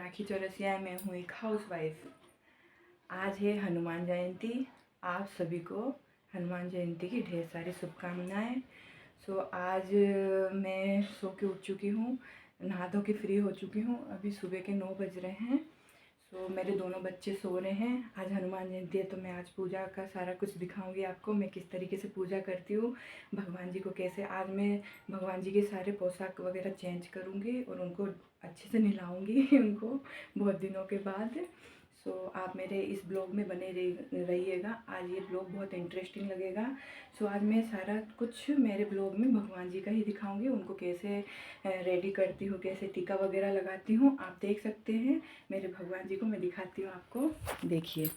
राखी चौरसिया। मैं हूँ एक हाउसवाइफ। आज है हनुमान जयंती। आप सभी को हनुमान जयंती की ढेर सारी शुभकामनाएं। आज मैं सो के उठ चुकी हूँ, नहा धो के फ्री हो चुकी हूँ। अभी सुबह के 9 बज रहे हैं। मेरे दोनों बच्चे सो रहे हैं। आज हनुमान जयंती है तो मैं आज पूजा का सारा कुछ दिखाऊंगी आपको। मैं किस तरीके से पूजा करती हूँ, भगवान जी को कैसे। आज मैं भगवान जी के सारे पोशाक वगैरह चेंज करूँगी और उनको अच्छे से नहलाऊँगी उनको बहुत दिनों के बाद। आप मेरे इस ब्लॉग में बने रहिएगा। आज ये ब्लॉग बहुत इंटरेस्टिंग लगेगा। आज मैं सारा कुछ मेरे ब्लॉग में भगवान जी का ही दिखाऊंगी। उनको कैसे रेडी करती हूँ, कैसे टीका वगैरह लगाती हूँ, आप देख सकते हैं। मेरे भगवान जी को मैं दिखाती हूँ आपको, देखिए।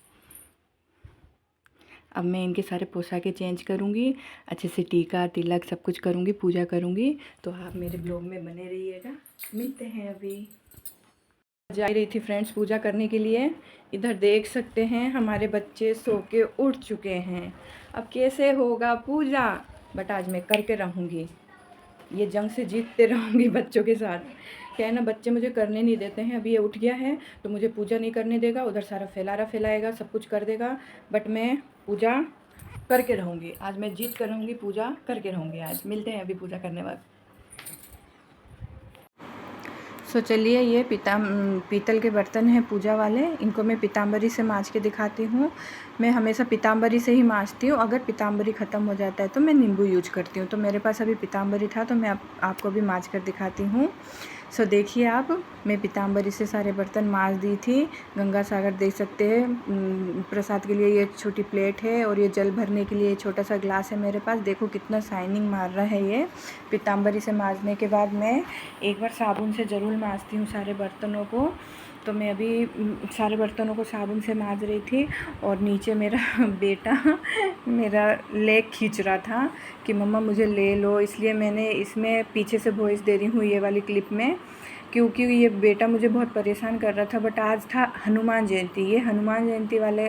अब मैं इनके सारे पोशाकें चेंज करूँगी, अच्छे से टीका तिलक सब कुछ करूँगी, पूजा करूँगी। तो आप मेरे ब्लॉग में बने रहिएगा। मिलते हैं अभी। जा रही थी फ्रेंड्स पूजा करने के लिए। इधर देख सकते हैं हमारे बच्चे सो के उठ चुके हैं। अब कैसे होगा पूजा, बट आज मैं करके रहूँगी। ये जंग से जीतते रहूँगी बच्चों के साथ। क्या है ना, बच्चे मुझे करने नहीं देते हैं। अभी ये उठ गया है तो मुझे पूजा नहीं करने देगा, उधर सारा फैलाएगा, सब कुछ कर देगा। बट मैं पूजा करके रहूँगी। आज मैं जीत कर रहूँगी, पूजा करके रहूँगी। आज मिलते हैं अभी पूजा करने वक्त। चलिए, ये पीतल के बर्तन हैं पूजा वाले। इनको मैं पीताम्बरी से मांज के दिखाती हूँ। मैं हमेशा पीताम्बरी से ही मांजती हूँ। अगर पीताम्बरी ख़त्म हो जाता है तो मैं नींबू यूज करती हूँ। तो मेरे पास अभी पीताम्बरी था तो मैं आपको भी मांज कर दिखाती हूँ। देखिए आप, मैं पीताम्बरी से सारे बर्तन मांज दी थी। गंगा सागर देख सकते हैं। प्रसाद के लिए ये छोटी प्लेट है और ये जल भरने के लिए छोटा सा ग्लास है मेरे पास। देखो कितना शाइनिंग मार रहा है ये। पीताम्बरी से मांजने के बाद मैं एक बार साबुन से ज़रूर मांजती हूँ सारे बर्तनों को। तो मैं अभी सारे बर्तनों को साबुन से मांज रही थी और नीचे मेरा बेटा मेरा लेग खींच रहा था कि मम्मा मुझे ले लो। इसलिए मैंने इसमें पीछे से वॉइस दे रही हूँ ये वाली क्लिप में, क्योंकि ये बेटा मुझे बहुत परेशान कर रहा था। बट आज था हनुमान जयंती। ये हनुमान जयंती वाले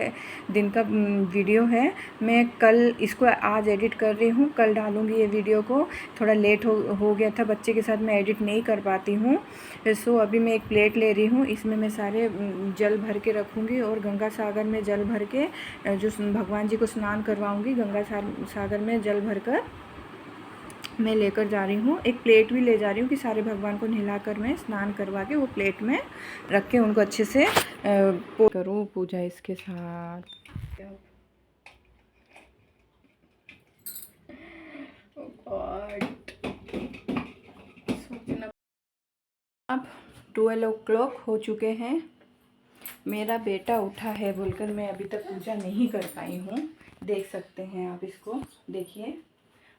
दिन का वीडियो है। मैं कल इसको आज एडिट कर रही हूँ, कल डालूँगी ये वीडियो को। थोड़ा लेट हो गया था, बच्चे के साथ मैं एडिट नहीं कर पाती हूँ। अभी मैं एक प्लेट ले रही हूँ, इसमें मैं सारे जल भर के रखूँगी और गंगा सागर में जल भर के जो भगवान जी को स्नान करवाऊँगी, गंगा सागर में जल भर कर मैं लेकर जा रही हूँ। एक प्लेट भी ले जा रही हूँ कि सारे भगवान को नहलाकर मैं स्नान करवा के वो प्लेट में रख के उनको अच्छे से करूँ पूजा इसके साथ। अब 12 o'clock हो चुके हैं। मेरा बेटा उठा है बोलकर मैं अभी तक पूजा नहीं कर पाई हूँ। देख सकते हैं आप इसको, देखिए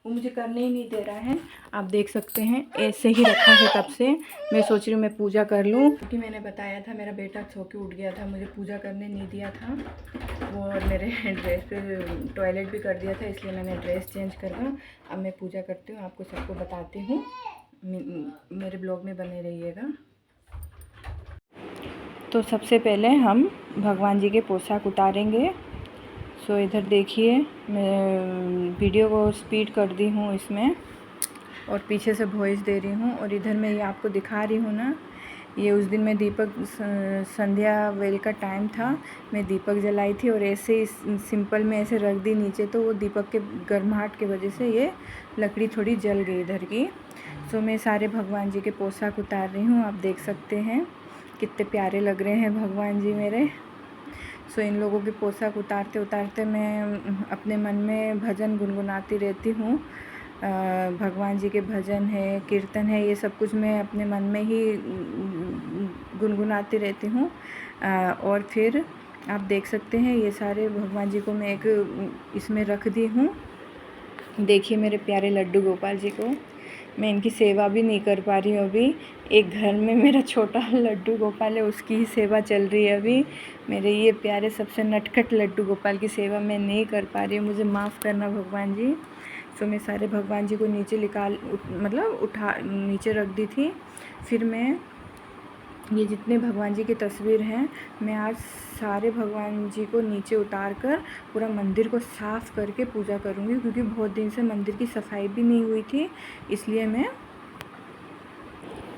वो मुझे करने ही नहीं दे रहा है। आप देख सकते हैं ऐसे ही रखा है तब से। मैं सोच रही हूँ मैं पूजा कर लूँ, क्योंकि मैंने बताया था मेरा बेटा सो के उठ गया था, मुझे पूजा करने नहीं दिया था वो, और मेरे ड्रेस पे टॉयलेट भी कर दिया था, इसलिए मैंने ड्रेस चेंज करवा। अब मैं पूजा करती हूँ, आपको सबको बताती हूँ। मेरे ब्लॉग में बने रहिएगा। तो सबसे पहले हम भगवान जी के पोशाक उतारेंगे। इधर देखिए, मैं वीडियो को स्पीड कर दी हूँ इसमें और पीछे से वॉइस दे रही हूँ। और इधर मैं ये आपको दिखा रही हूँ ना, ये उस दिन मैं दीपक संध्या वेल का टाइम था, मैं दीपक जलाई थी और ऐसे ही सिंपल में ऐसे रख दी नीचे, तो वो दीपक के गर्माहट की वजह से ये लकड़ी थोड़ी जल गई इधर की। मैं सारे भगवान जी के पोशाक उतार रही हूँ। आप देख सकते हैं कितने प्यारे लग रहे हैं भगवान जी मेरे। इन लोगों के पोशाक उतारते उतारते मैं अपने मन में भजन गुनगुनाती रहती हूँ। भगवान जी के भजन है, कीर्तन है, ये सब कुछ मैं अपने मन में ही गुनगुनाती रहती हूँ। और फिर आप देख सकते हैं ये सारे भगवान जी को मैं एक इसमें रख दी हूँ। देखिए मेरे प्यारे लड्डू गोपाल जी को। मैं इनकी सेवा भी नहीं कर पा रही हूँ अभी। एक घर में मेरा छोटा लड्डू गोपाल है, उसकी ही सेवा चल रही है अभी। मेरे ये प्यारे सबसे नटखट लड्डू गोपाल की सेवा मैं नहीं कर पा रही हूँ, मुझे माफ़ करना भगवान जी। मैं सारे भगवान जी को नीचे नीचे रख दी थी। फिर मैं ये जितने भगवान जी की तस्वीर हैं, मैं आज सारे भगवान जी को नीचे उतार कर पूरा मंदिर को साफ़ करके पूजा करूँगी, क्योंकि बहुत दिन से मंदिर की सफाई भी नहीं हुई थी। इसलिए मैं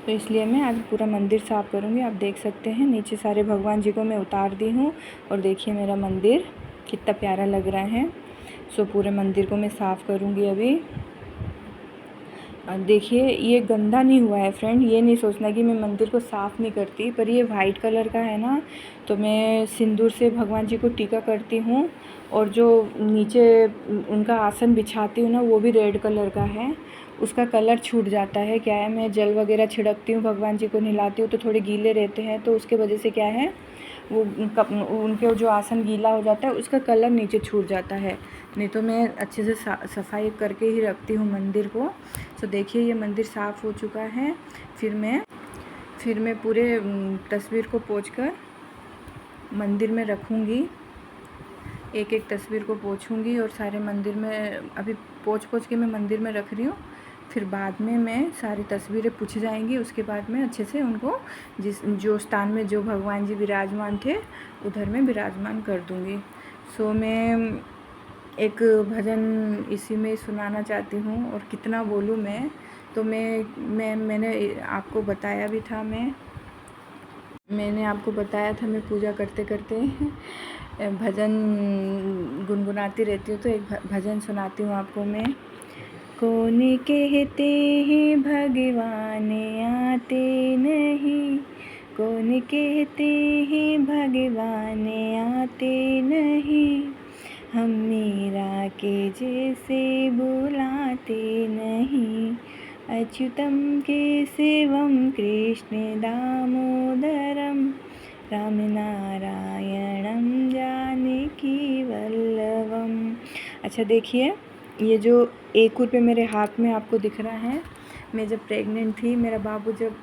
तो इसलिए मैं आज पूरा मंदिर साफ़ करूँगी। आप देख सकते हैं नीचे सारे भगवान जी को मैं उतार दी हूँ और देखिए मेरा मंदिर कितना प्यारा लग रहा है। सो पूरे मंदिर को मैं साफ़ करूँगी अभी। देखिए ये गंदा नहीं हुआ है फ्रेंड, ये नहीं सोचना कि मैं मंदिर को साफ़ नहीं करती, पर ये वाइट कलर का है ना, तो मैं सिंदूर से भगवान जी को टीका करती हूँ और जो नीचे उनका आसन बिछाती हूँ ना वो भी रेड कलर का है, उसका कलर छूट जाता है। क्या है, मैं जल वगैरह छिड़कती हूँ, भगवान जी को नहलाती हूँ तो थोड़े गीले रहते हैं, तो उसके वजह से क्या है वो उनके जो आसन गीला हो जाता है उसका कलर नीचे छूट जाता है। नहीं तो मैं अच्छे से सफाई करके ही रखती हूँ मंदिर को। तो देखिए ये मंदिर साफ़ हो चुका है। फिर मैं पूरे तस्वीर को पोंछकर मंदिर में रखूँगी, एक एक तस्वीर को पोंछूँगी और सारे मंदिर में अभी पोंछ के मैं मंदिर में रख रही हूँ। फिर बाद में मैं सारी तस्वीरें पुछ जाएंगी, उसके बाद मैं अच्छे से उनको जो स्थान में जो भगवान जी विराजमान थे उधर मैं विराजमान कर दूँगी। सो मैं एक भजन इसी में सुनाना चाहती हूँ और कितना बोलूँ मैं, तो मैंने आपको बताया भी था, मैंने आपको बताया था मैं पूजा करते करते भजन गुनगुनाती रहती हूँ। तो एक भजन सुनाती हूँ आपको मैं। कौन कहते हैं भगवान आते नहीं, कौन कहते हैं भगवान आते नहीं, हम मीरा के जैसे बुलाते नहीं, अच्युतम केशवम कृष्ण दामोदरम, राम नारायणम जानकी वल्लभम। अच्छा देखिए ये जो 1 रुपये मेरे हाथ में आपको दिख रहा है, मैं जब प्रेग्नेंट थी, मेरा बाबू जब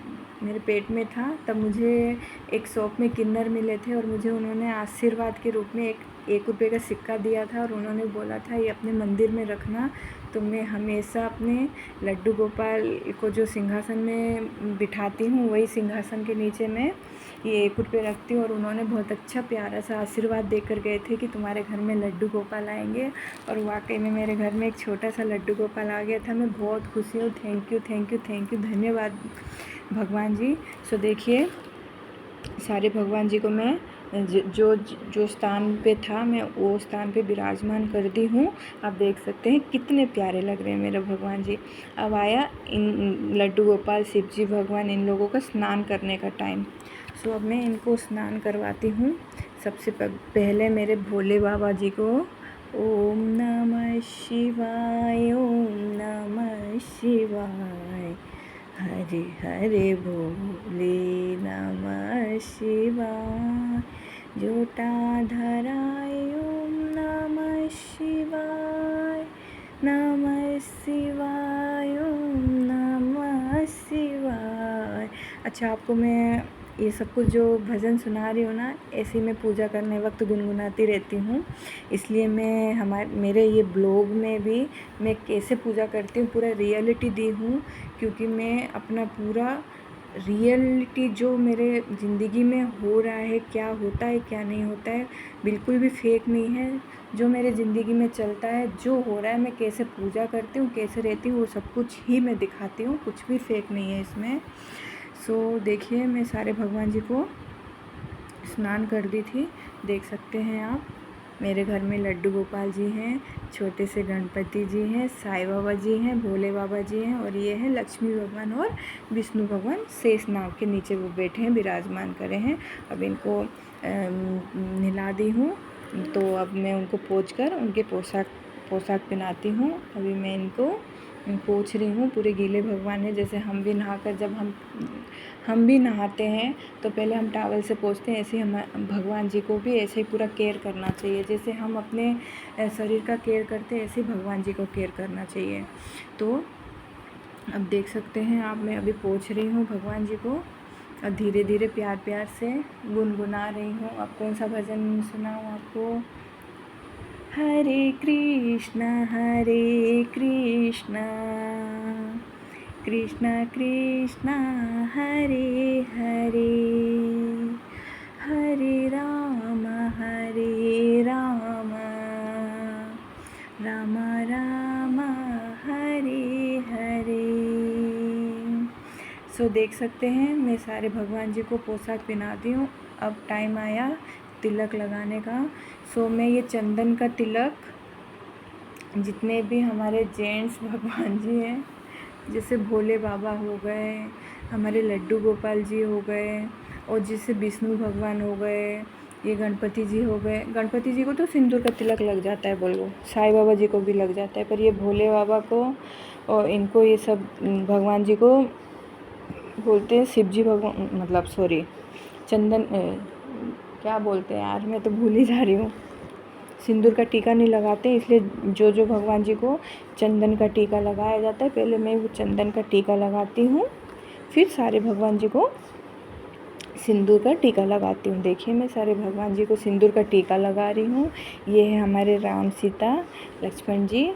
मेरे पेट में था, तब मुझे एक शॉप में किन्नर मिले थे और मुझे उन्होंने आशीर्वाद के रूप में एक रुपये का सिक्का दिया था और उन्होंने बोला था ये अपने मंदिर में रखना। तो मैं हमेशा अपने लड्डू गोपाल को जो सिंहासन में बिठाती हूँ वही सिंहासन के नीचे मैं ये 1 रुपये रखती हूँ। और उन्होंने बहुत अच्छा प्यारा सा आशीर्वाद देकर गए थे कि तुम्हारे घर में लड्डू गोपाल आएंगे, और वाकई में मेरे घर में एक छोटा सा लड्डू गोपाल आ गया था। मैं बहुत खुशी हूँ। Thank you thank you thank you, धन्यवाद भगवान जी। सो देखिए सारे भगवान जी को मैं जो स्थान पे था मैं वो स्थान पे विराजमान कर दी हूँ। आप देख सकते हैं कितने प्यारे लग रहे हैं मेरे भगवान जी। अब आया इन लड्डू गोपाल, शिव जी भगवान, इन लोगों का स्नान करने का टाइम। सो अब मैं इनको स्नान करवाती हूँ। सबसे पहले मेरे भोले बाबा जी को ओम नमः शिवाय, ओम नमः शिवाय, हरे हरे भोले नमः शिवाय, जटाधराय ओम नमः शिवाय, नमः शिवाय, ओम नमः शिवाय। अच्छा आपको मैं ये सब कुछ जो भजन सुना रही हूँ ना, ऐसे मैं पूजा करने वक्त गुनगुनाती रहती हूँ। इसलिए मैं मेरे ये ब्लॉग में भी मैं कैसे पूजा करती हूँ पूरा रियलिटी दी हूँ, क्योंकि मैं अपना पूरा रियलिटी जो मेरे ज़िंदगी में हो रहा है, क्या होता है क्या नहीं होता है, बिल्कुल भी फेक नहीं है। जो मेरे ज़िंदगी में चलता है, जो हो रहा है, मैं कैसे पूजा करती हूँ, कैसे रहती हूँ, वो सब कुछ ही मैं दिखाती हूँ, कुछ भी फेक नहीं है इसमें। सो देखिए मैं सारे भगवान जी को स्नान कर दी थी, देख सकते हैं आप। मेरे घर में लड्डू गोपाल जी हैं, छोटे से गणपति जी हैं, साईं बाबा जी हैं, भोले बाबा जी हैं, और ये हैं लक्ष्मी भगवान और विष्णु भगवान शेष नाग के नीचे वो बैठे हैं, विराजमान करे हैं। अब इनको नहला दी हूँ, तो अब मैं उनको पोंछ कर उनके पोशाक पहनाती हूँ। अभी मैं इनको पोंछ रही हूँ। पूरे गीले भगवान हैं, जैसे हम भी नहाकर जब हम भी नहाते हैं तो पहले हम टॉवल से पोंछते हैं, ऐसे हम भगवान जी को भी ऐसे ही पूरा केयर करना चाहिए। जैसे हम अपने शरीर का केयर करते हैं, ऐसे ही भगवान जी को केयर करना चाहिए। तो अब देख सकते हैं आप, मैं अभी पोंछ रही हूँ भगवान जी को और धीरे धीरे प्यार प्यार से गुनगुना रही हूँ। अब कौन सा भजन सुनाऊँ आपको? हरे कृष्णा कृष्णा कृष्णा हरे हरे, हरे राम राम राम हरे हरे। सो देख सकते हैं मैं सारे भगवान जी को पोशाक पहनाती हूँ। अब टाइम आया तिलक लगाने का। सो मैं ये चंदन का तिलक जितने भी हमारे जेंट्स भगवान जी हैं, जैसे भोले बाबा हो गए, हमारे लड्डू गोपाल जी हो गए, और जैसे विष्णु भगवान हो गए, ये गणपति जी हो गए। गणपति जी को तो सिंदूर का तिलक लग जाता है बोलो, साईं बाबा जी को भी लग जाता है, पर ये भोले बाबा को और इनको ये सब भगवान जी को बोलते हैं शिव जी भगवान, मतलब सॉरी चंदन क्या बोलते हैं यार, मैं तो भूल ही जा रही हूँ। सिंदूर का टीका नहीं लगाते, इसलिए जो जो भगवान जी को चंदन का टीका लगाया जाता है, पहले मैं वो चंदन का टीका लगाती हूँ, फिर सारे भगवान जी को सिंदूर का टीका लगाती हूँ। देखिए मैं सारे भगवान जी को सिंदूर का टीका लगा रही हूँ। ये है हमारे राम सीता लक्ष्मण जी,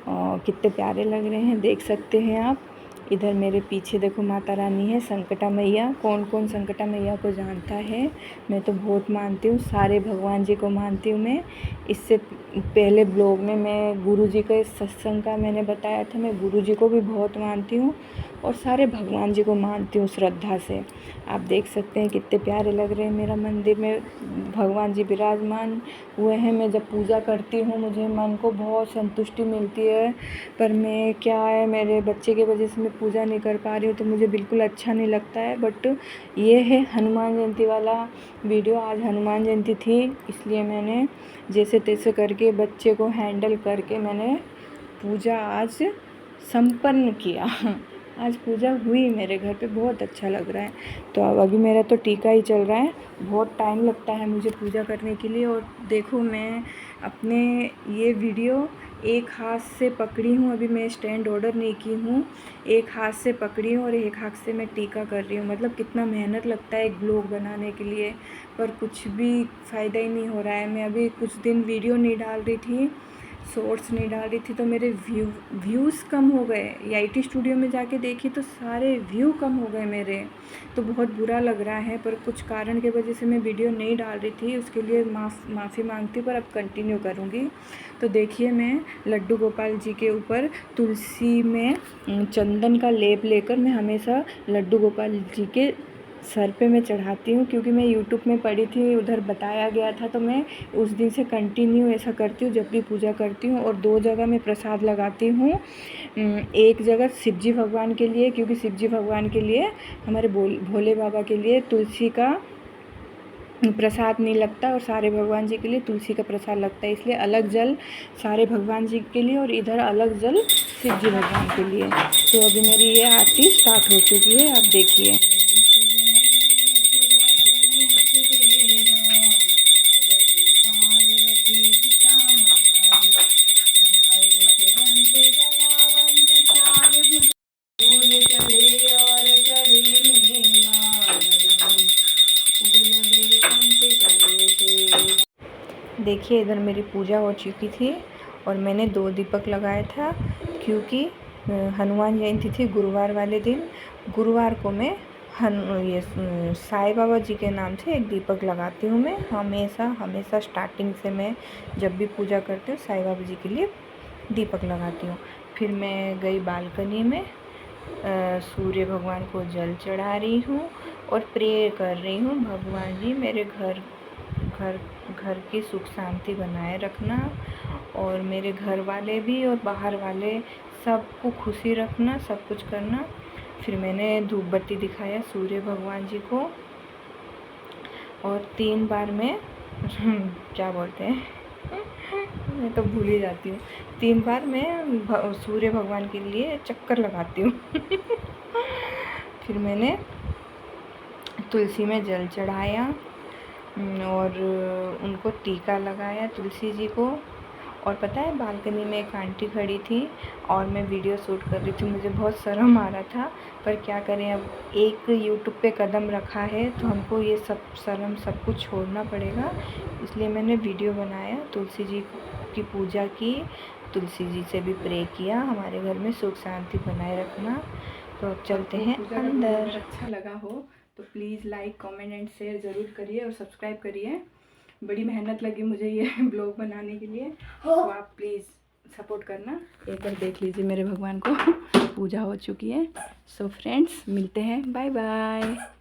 कितने प्यारे लग रहे हैं, देख सकते हैं आप। इधर मेरे पीछे देखो माता रानी है, संकटा मैया। कौन कौन संकटा मैया को जानता है? मैं तो बहुत मानती हूँ, सारे भगवान जी को मानती हूँ मैं। इससे पहले ब्लॉग में मैं गुरु जी के सत्संग का मैंने बताया था, मैं गुरु जी को भी बहुत मानती हूँ और सारे भगवान जी को मानती हूँ श्रद्धा से। आप देख सकते हैं कितने प्यारे लग रहे हैं। मेरा मंदिर में भगवान जी विराजमान हुए हैं। मैं जब पूजा करती हूँ मुझे मन को बहुत संतुष्टि मिलती है, पर मैं क्या है, मेरे बच्चे की वजह से मैं पूजा नहीं कर पा रही हूँ, तो मुझे बिल्कुल अच्छा नहीं लगता है। बट ये है हनुमान जयंती वाला वीडियो। आज हनुमान जयंती थी, इसलिए मैंने जैसे तैसे करके बच्चे को हैंडल करके मैंने पूजा आज संपन्न किया। आज पूजा हुई मेरे घर पे, बहुत अच्छा लग रहा है। तो अब अभी मेरा तो टीका ही चल रहा है, बहुत टाइम लगता है मुझे पूजा करने के लिए। और देखो मैं अपने ये वीडियो एक हाथ से पकड़ी हूँ, अभी मैं स्टैंड ऑर्डर नहीं की हूँ, एक हाथ से पकड़ी हूँ और एक हाथ से मैं टीका कर रही हूँ। मतलब कितना मेहनत लगता है एक ब्लॉग बनाने के लिए, पर कुछ भी फ़ायदा ही नहीं हो रहा है। मैं अभी कुछ दिन वीडियो नहीं डाल रही थी, शॉर्ट्स नहीं डाल रही थी, तो मेरे व्यूज़ कम हो गए। IT स्टूडियो में जाके देखी तो सारे व्यू कम हो गए मेरे, तो बहुत बुरा लग रहा है। पर कुछ कारण की वजह से मैं वीडियो नहीं डाल रही थी, उसके लिए माफ़ी मांगती हूँ, पर अब कंटिन्यू करूँगी। तो देखिए मैं लड्डू गोपाल जी के ऊपर तुलसी में चंदन का लेप लेकर मैं हमेशा लड्डू गोपाल जी के सर पे मैं चढ़ाती हूँ, क्योंकि मैं यूट्यूब में पढ़ी थी, उधर बताया गया था, तो मैं उस दिन से कंटिन्यू ऐसा करती हूँ जब भी पूजा करती हूँ। और 2 जगह मैं प्रसाद लगाती हूँ, एक जगह शिव जी भगवान के लिए, क्योंकि शिव जी भगवान के लिए, हमारे भोले बाबा के लिए तुलसी का प्रसाद नहीं लगता, और सारे भगवान जी के लिए तुलसी का प्रसाद लगता है, इसलिए अलग जल सारे भगवान जी के लिए और इधर अलग जल शिव जी भगवान के लिए। तो अभी मेरी ये आरती स्टार्ट हो चुकी है, आप देखिए। देखिए इधर मेरी पूजा हो चुकी थी और मैंने 2 दीपक लगाया था, क्योंकि हनुमान जयंती थी गुरुवार वाले दिन। गुरुवार को मैं ये साईं बाबा जी के नाम से एक दीपक लगाती हूँ। मैं हमेशा स्टार्टिंग से मैं जब भी पूजा करती हूँ साईं बाबा जी के लिए दीपक लगाती हूँ। फिर मैं गई बालकनी में, सूर्य भगवान को जल चढ़ा रही हूँ और प्रे कर रही हूँ, भगवान जी मेरे घर की सुख शांति बनाए रखना, और मेरे घर वाले भी और बाहर वाले सबको खुशी रखना, सब कुछ करना। फिर मैंने धूप बत्ती दिखाया सूर्य भगवान जी को, और 3 बार मैं क्या बोलते हैं मैं तो भूल ही जाती हूँ, 3 बार मैं सूर्य भगवान के लिए चक्कर लगाती हूँ। फिर मैंने तुलसी में जल चढ़ाया और उनको टीका लगाया तुलसी जी को। और पता है बालकनी में एक आंटी खड़ी थी और मैं वीडियो शूट कर रही थी, मुझे बहुत शर्म आ रहा था, पर क्या करें, अब एक यूट्यूब पे कदम रखा है तो हमको ये सब शर्म सब कुछ छोड़ना पड़ेगा, इसलिए मैंने वीडियो बनाया, तुलसी जी की पूजा की, तुलसी जी से भी प्रे किया, हमारे घर में सुख शांति बनाए रखना। तो अब चलते हैं अंदर। अच्छा लगा हो तो please like comment and share ज़रूर करिए और सब्सक्राइब करिए। बड़ी मेहनत लगी मुझे ये ब्लॉग बनाने के लिए, तो आप प्लीज़ सपोर्ट करना। एक बार देख लीजिए मेरे भगवान को, पूजा हो चुकी है। सो फ्रेंड्स, मिलते हैं, बाय बाय।